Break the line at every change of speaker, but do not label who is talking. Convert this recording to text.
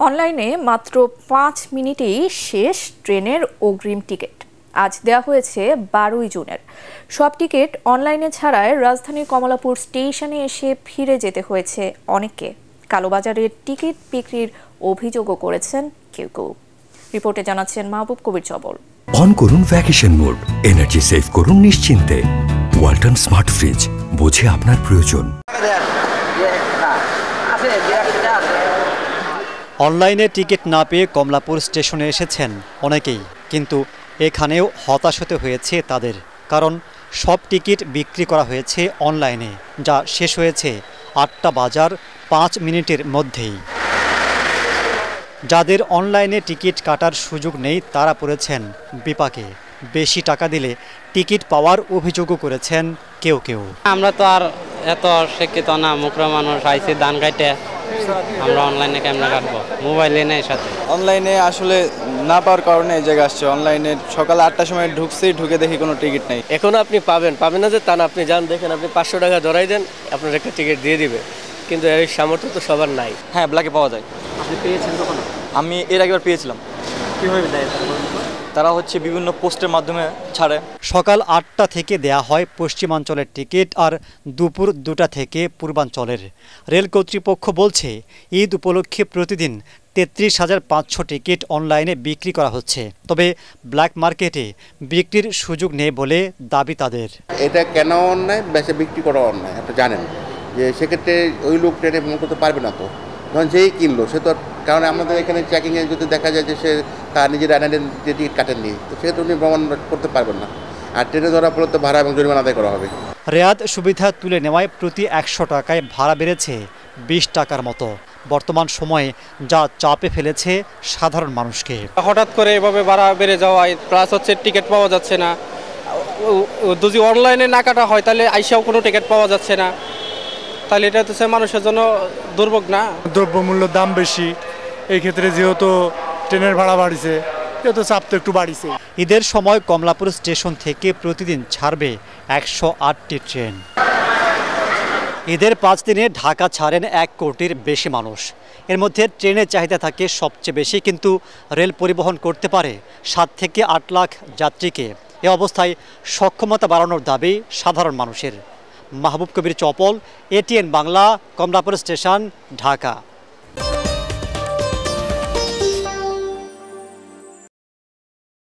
অনলাইনে মাত্র 5 মিনিটেই শেষ ট্রেনের অগ্রিম টিকিট। আজ দেয়া হয়েছে 12 জুনের। সব টিকিট অনলাইনে ছাড়ায় রাজধানীর কমলাপুর স্টেশনে এসে ফিরে যেতে হয়েছে অনেককে। কালোবাজারের টিকিট বিক্রির অভিযোগও করেছেন কেউ কেউ। রিপোর্টে জানাচ্ছেন মাহবুব কবির চবল।
অন করুন ভ্যাকেশন মোড, এনার্জি সেভ করুন নিশ্চিন্তে। ওয়ালটন স্মার্ট ফ্রিজ, বোঝে আপনার প্রয়োজন।
অনলাইনে টিকিট না পেয়ে কমলাপুর স্টেশনে এসেছেন অনেকেই, কিন্তু এখানেও হতাশ হতে হয়েছে তাদের, কারণ সব টিকিট বিক্রি করা হয়েছে অনলাইনে, যা শেষ হয়েছে 8টা বাজার 5 মিনিটের মধ্যেই। যাদের অনলাইনে টিকিট কাটার সুযোগ নেই তারা পড়েছেন বিপাকে। বেশি টাকা দিলে টিকিট পাওয়ার অভিযোগও করেছেন কেউ কেউ।
আমরা তো আর এত শিক্ষিত না, মুখরা মানুষ আইসি দান কাটে, আমরা অনলাইনে কেমনে কাটবো, মোবাইলে নেই সাথে।
অনলাইনে আসলে না পাওয়ার কারণে এই জায়গায় আসছে। অনলাইনে সকাল 8টার সময় ঢুকে দেখি কোনো টিকিট নেই।
এখন আপনি পাবেন না যে তা না, আপনি যান দেখেন, আপনি 500 টাকা ধরাই দেন, আপনার একটা টিকিট দিয়ে দিবে, কিন্তু এর সামর্থ্য তো সবার নাই।
হ্যাঁ, ব্ল্যাকে পাওয়া যায়।
আপনি পেয়েছেন কখনো?
আমি এর আগেবার পেয়েছিলাম।
কীভাবে দেয়
তারা বিভিন্ন পোস্টের মাধ্যমে ছাড়ে।
সকাল 8টা থেকে দেয়া হয় পশ্চিমাঞ্চলের টিকিট, আর দুপুর 2টা থেকে পূর্বাঞ্চলের। রেল কর্তৃপক্ষ বলছে ঈদ উপলক্ষে প্রতিদিন 33,500 টিকিট অনলাইনে বিক্রি করা হচ্ছে, তবে ব্ল্যাক মার্কেটে বিক্রির সুযোগ নেই বলে দাবি তাদের।
এটা কেন অন্যায়, বেশি বিক্রি করা অন্যায়। আপনি জানেন যে সেক্ষেত্রে ওই লোক ট্রেনে ভ্রমণ করতে পারবে না। তো যখন যেই কিনলো সে তো, কারণ আমাদের এখানে চেকিংয়ে যদি দেখা যায় যে সে তার নিজের যে টিকিট কাটেননি, তো সেক্ষেত্রে উনি ভ্রমণ করতে পারবেন না। আর ট্রেনে ধরা পড়লে তো ভাড়া এবং জরিমানা আদায় করা হবে।
রেয়াদ সুবিধা তুলে নেওয়ায় প্রতি 100 টাকায় ভাড়া বেড়েছে 20 টাকার মতো। বর্তমান সময়ে যা চাপে ফেলেছে সাধারণ মানুষকে।
হঠাৎ করে এভাবে ভাড়া বেড়ে যাওয়ায় প্লাস হচ্ছে টিকিট পাওয়া যাচ্ছে না। যদি অনলাইনে না কাটা হয় তাহলে আইসাও কোনো টিকিট পাওয়া যাচ্ছে না, তাহলে এটা তো মানুষের জন্য দুর্ভোগ না।
দ্রব্যমূল্যের দাম বেশি, এই ক্ষেত্রে যেহেতু ট্রেনের ভাড়া বাড়িছে, যেহেতু চাপ তো একটু বাড়িছে।
ঈদের সময় কমলাপুর স্টেশন থেকে প্রতিদিন ছাড়বে 108টি ট্রেন। ঈদের 5 দিনে ঢাকা ছাড়েন 1 কোটির বেশি মানুষ। এর মধ্যে ট্রেনের চাহিদা থাকে সবচেয়ে বেশি, কিন্তু রেল পরিবহন করতে পারে 7 থেকে 8 লাখ যাত্রীকে। এ অবস্থায় সক্ষমতা বাড়ানোর দাবি সাধারণ মানুষের। মাহবুব কবির চপল, এটিএন বাংলা, কমলাপুর স্টেশন, ঢাকা।